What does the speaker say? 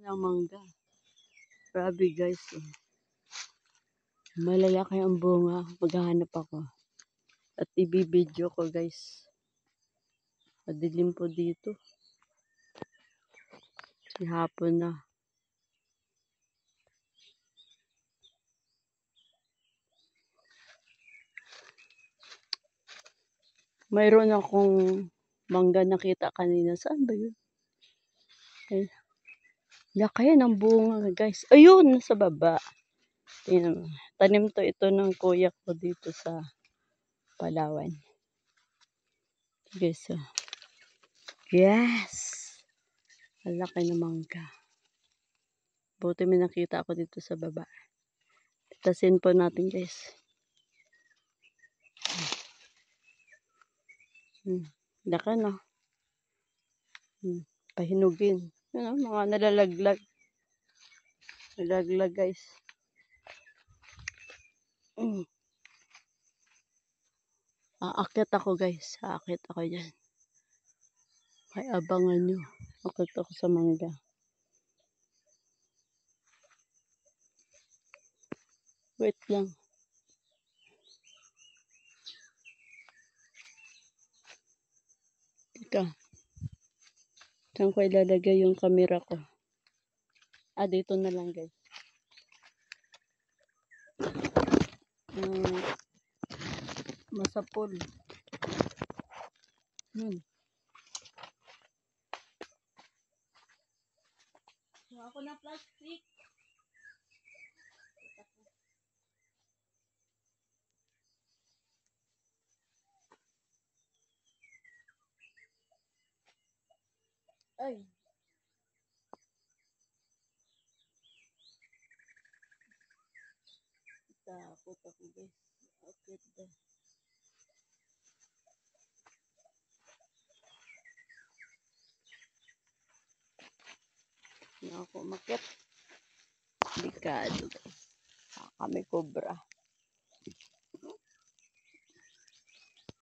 ng mangga. Grabe guys. Malalaki ang bunga. Maghahanap ako. At ibibideo ko guys. Madilim po dito. Hapon na. Mayroon akong mangga nakita kanina. Saan ba yun? Okay. Laki ng bunga guys. Ayun! Nasa baba. Tanim to ito ng kuya ko dito sa Palawan. Guys, yes! Ang laki ng mangga. Buti may nakita ako dito sa baba. Tasin po natin guys. Laki no? Pahinugin. Yun, mga nalalaglag. Nalalaglag guys. Aakit ako guys. Aakit ako dyan. May abangan nyo. Aakit ako sa mangga. Wait lang. Teka. Saan ko ilalagay yung camera ko? Dito na lang guys. Masapol. Ako na plastic. Ay. Takot ako guys. Akit ba? Hindi ako makit. Delikado guys. Kami cobra.